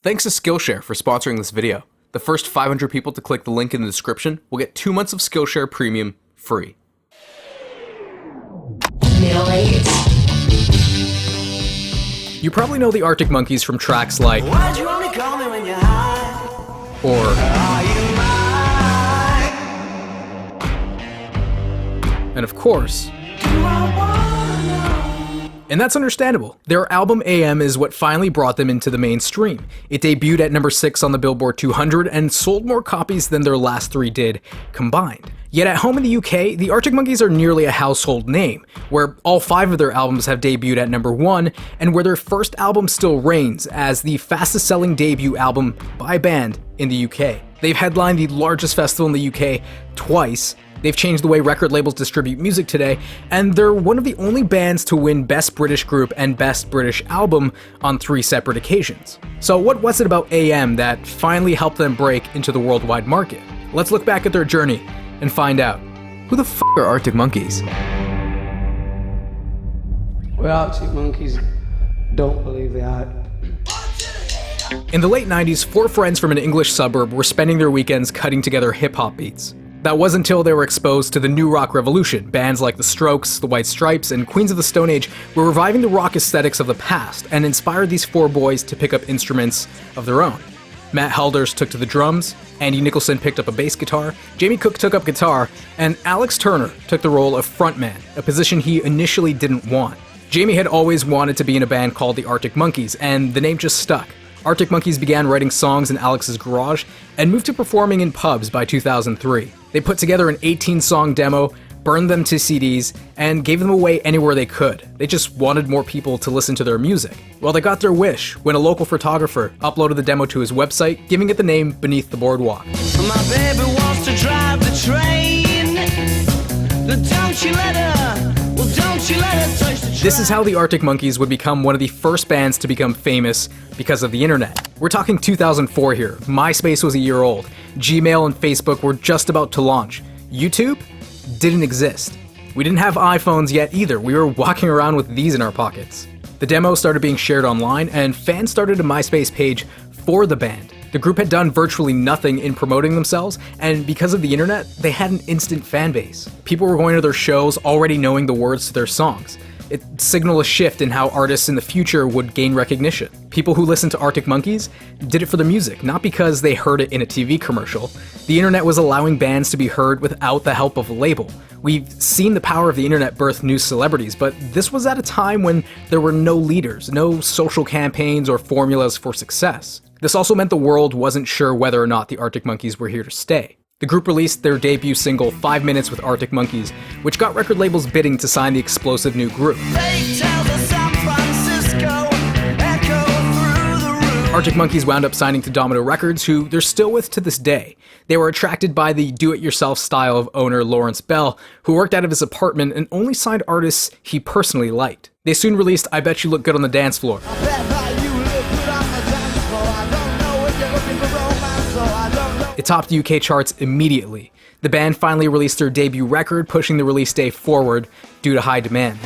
Thanks to Skillshare for sponsoring this video. The first 500 people to click the link in the description will get 2 months of Skillshare Premium free. You probably know the Arctic Monkeys from tracks like Why'd you only call me when you're high? or Are you mine? and of course, Do I wanna know? and that's understandable. Their album AM is what finally brought them into the mainstream. It debuted at number 6 on the Billboard 200 and sold more copies than their last 3 did combined. Yet at home in the UK, the Arctic Monkeys are nearly a household name, where all 5 of their albums have debuted at number 1, and where their first album still reigns as the fastest selling debut album by a band in the UK. They've headlined the largest festival in the UK twice. They've changed the way record labels distribute music today, and they're one of the only bands to win Best British Group and Best British Album on 3 separate occasions. So what was it about AM that finally helped them break into the worldwide market? Let's look back at their journey and find out. Who the f*** are Arctic Monkeys? We're Arctic Monkeys. Don't believe the hype. In the late 90s, 4 friends from an English suburb were spending their weekends cutting together hip-hop beats. That was until they were exposed to the new rock revolution. Bands like The Strokes, The White Stripes, and Queens of the Stone Age were reviving the rock aesthetics of the past and inspired these 4 boys to pick up instruments of their own. Matt Helders took to the drums, Andy Nicholson picked up a bass guitar, Jamie Cook took up guitar, and Alex Turner took the role of frontman, a position he initially didn't want. Jamie had always wanted to be in a band called the Arctic Monkeys, and the name just stuck. Arctic Monkeys began writing songs in Alex's garage and moved to performing in pubs by 2003. They put together an 18-song demo, burned them to CDs, and gave them away anywhere they could. They just wanted more people to listen to their music. Well, they got their wish when a local photographer uploaded the demo to his website, giving it the name Beneath the Boardwalk. My baby wants to drive the train. Don't you let her, well, don't you let her touch the train. This is how the Arctic Monkeys would become one of the first bands to become famous because of the internet. We're talking 2004 here. MySpace was a year old. Gmail and Facebook were just about to launch. YouTube didn't exist. We didn't have iPhones yet either. We were walking around with these in our pockets. The demo started being shared online, and fans started a MySpace page for the band. The group had done virtually nothing in promoting themselves, and because of the internet, they had an instant fan base. People were going to their shows already knowing the words to their songs. It signaled a shift in how artists in the future would gain recognition. People who listened to Arctic Monkeys did it for the music, not because they heard it in a TV commercial. The internet was allowing bands to be heard without the help of a label. We've seen the power of the internet birth new celebrities, but this was at a time when there were no leaders, no social campaigns or formulas for success. This also meant the world wasn't sure whether or not the Arctic Monkeys were here to stay. The group released their debut single, 5 Minutes with Arctic Monkeys, which got record labels bidding to sign the explosive new group. Arctic Monkeys wound up signing to Domino Records, who they're still with to this day. They were attracted by the do-it-yourself style of owner Lawrence Bell, who worked out of his apartment and only signed artists he personally liked. They soon released I Bet You Look Good on the Dance Floor. It topped the UK charts immediately. The band finally released their debut record, pushing the release day forward due to high demand.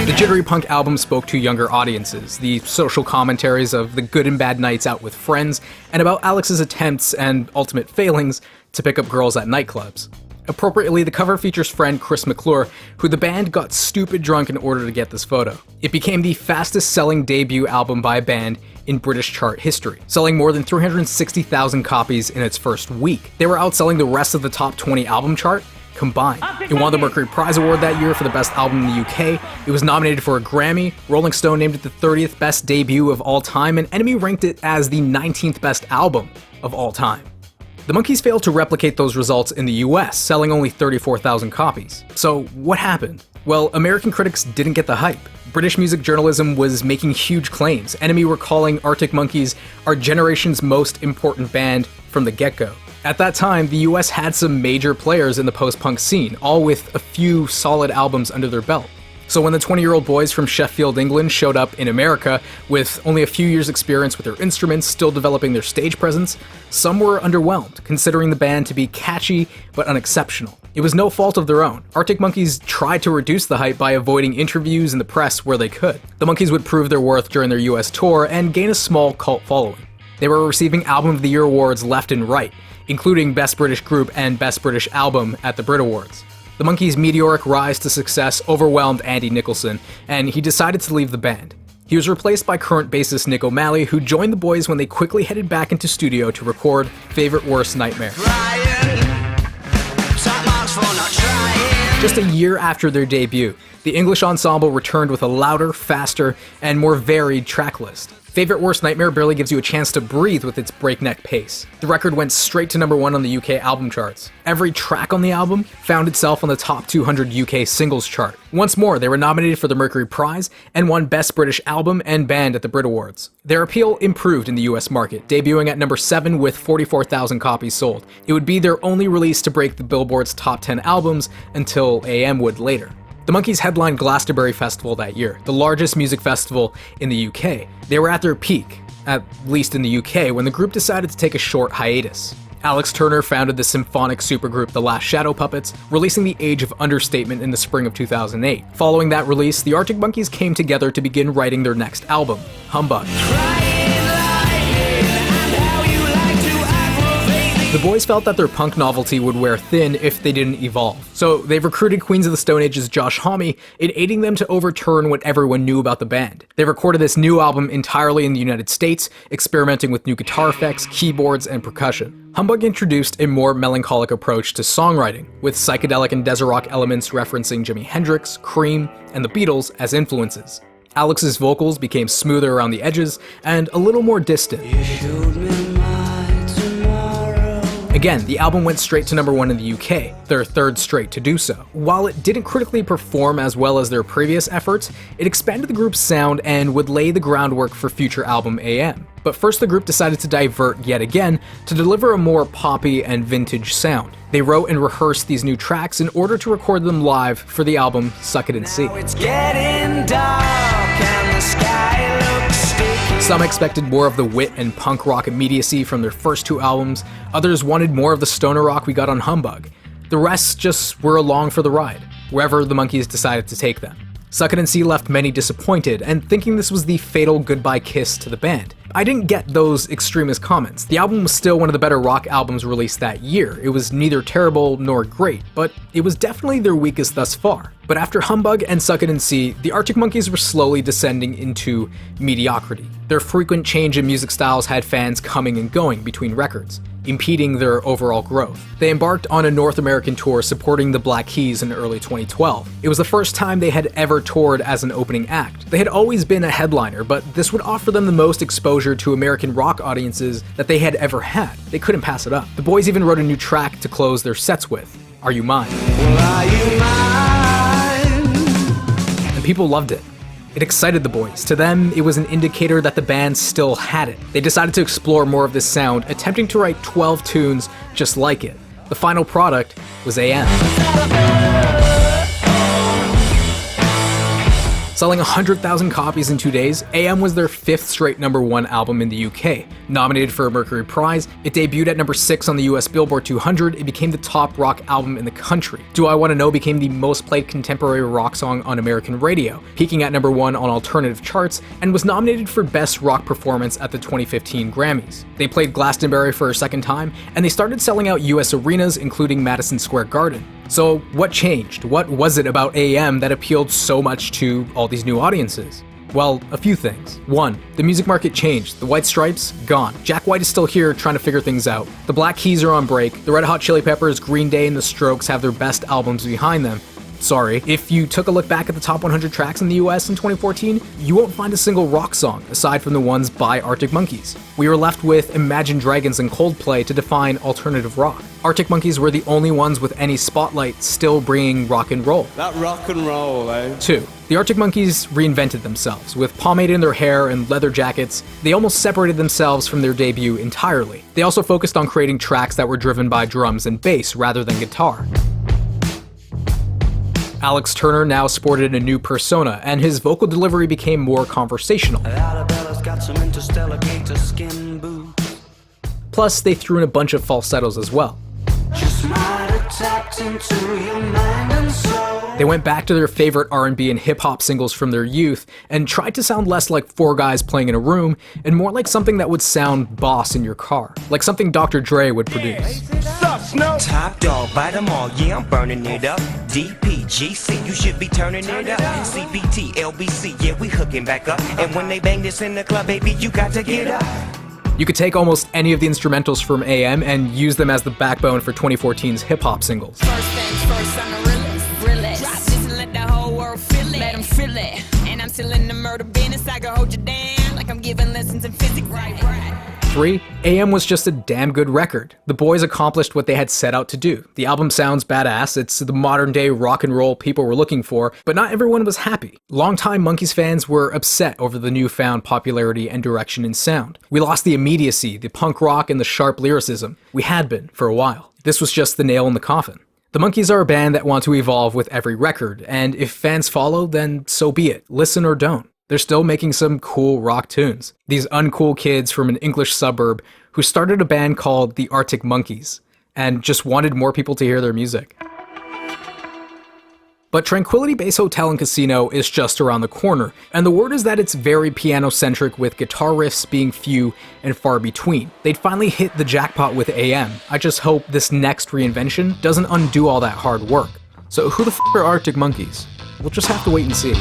The jittery punk album spoke to younger audiences, the social commentaries of the good and bad nights out with friends, and about Alex's attempts and ultimate failings to pick up girls at nightclubs. Appropriately, the cover features friend Chris McClure, who the band got stupid drunk in order to get this photo. It became the fastest selling debut album by a band in British chart history, selling more than 360,000 copies in its first week. They were outselling the rest of the top 20 album chart combined. It won the Mercury Prize Award that year for the best album in the UK. It was nominated for a Grammy. Rolling Stone named it the 30th best debut of all time, and Enemy ranked it as the 19th best album of all time. The Monkees failed to replicate those results in the US, selling only 34,000 copies. So what happened? Well, American critics didn't get the hype. British music journalism was making huge claims. Enemy were calling Arctic Monkeys our generation's most important band from the get-go. At that time, the US had some major players in the post-punk scene, all with a few solid albums under their belt. So when the 20-year-old boys from Sheffield, England showed up in America with only a few years' experience with their instruments, still developing their stage presence, some were underwhelmed, considering the band to be catchy but unexceptional. It was no fault of their own. Arctic Monkeys tried to reduce the hype by avoiding interviews in the press where they could. The Monkeys would prove their worth during their US tour and gain a small cult following. They were receiving Album of the Year awards left and right, including Best British Group and Best British Album at the Brit Awards. The Monkeys' meteoric rise to success overwhelmed Andy Nicholson, and he decided to leave the band. He was replaced by current bassist Nick O'Malley, who joined the boys when they quickly headed back into studio to record Favorite Worst Nightmare. Just a year after their debut, the English ensemble returned with a louder, faster, and more varied track list. Favorite Worst Nightmare barely gives you a chance to breathe with its breakneck pace. The record went straight to #1 on the UK album charts. Every track on the album found itself on the top 200 UK singles chart. Once more, they were nominated for the Mercury Prize and won Best British Album and Band at the Brit Awards. Their appeal improved in the US market, debuting at #7 with 44,000 copies sold. It would be their only release to break the Billboard's top 10 albums until AM would later. The Monkeys headlined Glastonbury Festival that year, the largest music festival in the UK. They were at their peak, at least in the UK, when the group decided to take a short hiatus. Alex Turner founded the symphonic supergroup The Last Shadow Puppets, releasing The Age of Understatement in the spring of 2008. Following that release, the Arctic Monkeys came together to begin writing their next album, Humbug. The boys felt that their punk novelty would wear thin if they didn't evolve. So they've recruited Queens of the Stone Age's Josh Homme in aiding them to overturn what everyone knew about the band. They recorded this new album entirely in the United States, experimenting with new guitar effects, keyboards, and percussion. Humbug introduced a more melancholic approach to songwriting, with psychedelic and desert rock elements referencing Jimi Hendrix, Cream, and the Beatles as influences. Alex's vocals became smoother around the edges and a little more distant. Again, the album went straight to #1 in the UK, their third straight to do so. While it didn't critically perform as well as their previous efforts, it expanded the group's sound and would lay the groundwork for future album AM. But first the group decided to divert yet again to deliver a more poppy and vintage sound. They wrote and rehearsed these new tracks in order to record them live for the album Suck It and See. It's getting dark and the sky looks sticky. Some expected more of the wit and punk rock immediacy from their first two albums, others wanted more of the stoner rock we got on Humbug. The rest just were along for the ride, wherever the Monkeys decided to take them. Suck It and See left many disappointed and thinking this was the fatal goodbye kiss to the band. I didn't get those extremist comments. The album was still one of the better rock albums released that year. It was neither terrible nor great, but it was definitely their weakest thus far. But after Humbug and Suck It and See, the Arctic Monkeys were slowly descending into mediocrity. Their frequent change in music styles had fans coming and going between records, impeding their overall growth. They embarked on a North American tour supporting the Black Keys in early 2012. It was the first time they had ever toured as an opening act. They had always been a headliner, but this would offer them the most exposure to American rock audiences that they had ever had. They couldn't pass it up. The boys even wrote a new track to close their sets with, Are You Mine? Well, are you mine? And people loved it. It excited the boys. To them, it was an indicator that the band still had it. They decided to explore more of this sound, attempting to write 12 tunes just like it. The final product was AM. Selling 100,000 copies in 2 days, AM was their fifth straight #1 album in the UK. Nominated for a Mercury Prize, it debuted at #6 on the US Billboard 200, it became the top rock album in the country. Do I Want to Know became the most played contemporary rock song on American radio, peaking at #1 on alternative charts, and was nominated for Best Rock Performance at the 2015 Grammys. They played Glastonbury for a second time, and they started selling out US arenas, including Madison Square Garden. So what changed? What was it about AM that appealed so much to all these new audiences? Well, a few things. One, the music market changed. The White Stripes, gone. Jack White is still here trying to figure things out. The Black Keys are on break. The Red Hot Chili Peppers, Green Day, and The Strokes have their best albums behind them. Sorry, if you took a look back at the top 100 tracks in the US in 2014, you won't find a single rock song aside from the ones by Arctic Monkeys. We were left with Imagine Dragons and Coldplay to define alternative rock. Arctic Monkeys were the only ones with any spotlight still bringing rock and roll. That rock and roll, eh? 2. The Arctic Monkeys reinvented themselves. With pomade in their hair and leather jackets, they almost separated themselves from their debut entirely. They also focused on creating tracks that were driven by drums and bass rather than guitar. Alex Turner now sported a new persona, and his vocal delivery became more conversational. Plus, they threw in a bunch of falsettos as well. They went back to their favorite R&B and hip-hop singles from their youth and tried to sound less like four guys playing in a room and more like something that would sound boss in your car, like something Dr. Dre would produce. Top dog, bite them all, yeah, I'm burning it up. DPGC, you should be turning it up. CPT, LBC, yeah, we hooking back up. And when they bang this in the club, baby, you got to get up. You could take almost any of the instrumentals from AM and use them as the backbone for 2014's hip-hop singles. First things first, I'm the realest. Drop this and let the whole world feel it. Let them feel it. And I'm still in the murder business. I can hold you down like I'm giving lessons in physics. Right. 3. AM was just a damn good record. The boys accomplished what they had set out to do. The album sounds badass, it's the modern day rock and roll people were looking for, but not everyone was happy. Longtime Monkees fans were upset over the newfound popularity and direction in sound. We lost the immediacy, the punk rock, and the sharp lyricism. We had been for a while. This was just the nail in the coffin. The Monkees are a band that want to evolve with every record, and if fans follow, then so be it. Listen or don't. They're still making some cool rock tunes. These uncool kids from an English suburb who started a band called the Arctic Monkeys and just wanted more people to hear their music. But Tranquility Base Hotel and Casino is just around the corner, and the word is that it's very piano-centric with guitar riffs being few and far between. They'd finally hit the jackpot with AM. I just hope this next reinvention doesn't undo all that hard work. So who the f*** are Arctic Monkeys? We'll just have to wait and see.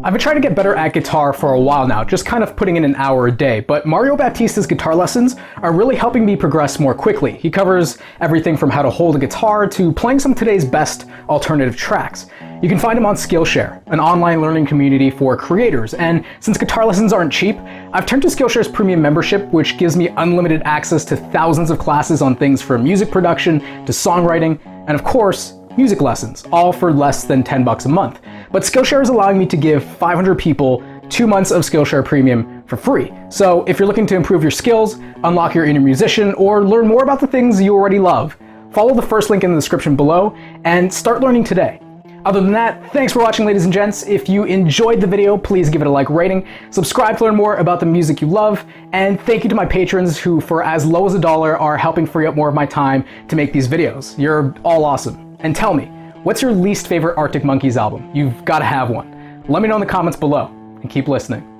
I've been trying to get better at guitar for a while now, just kind of putting in an hour a day, but Mario Baptista's guitar lessons are really helping me progress more quickly. He covers everything from how to hold a guitar to playing some of today's best alternative tracks. You can find him on Skillshare, an online learning community for creators, and since guitar lessons aren't cheap, I've turned to Skillshare's premium membership, which gives me unlimited access to thousands of classes on things from music production to songwriting, and of course, music lessons, all for less than $10 a month. But Skillshare is allowing me to give 500 people 2 months of Skillshare Premium for free. So if you're looking to improve your skills, unlock your inner musician, or learn more about the things you already love, follow the first link in the description below and start learning today. Other than that, thanks for watching, ladies and gents. If you enjoyed the video, please give it a like rating, subscribe to learn more about the music you love, and thank you to my patrons who, for as low as $1, are helping free up more of my time to make these videos. You're all awesome. And tell me, what's your least favorite Arctic Monkeys album? You've got to have one. Let me know in the comments below, and keep listening.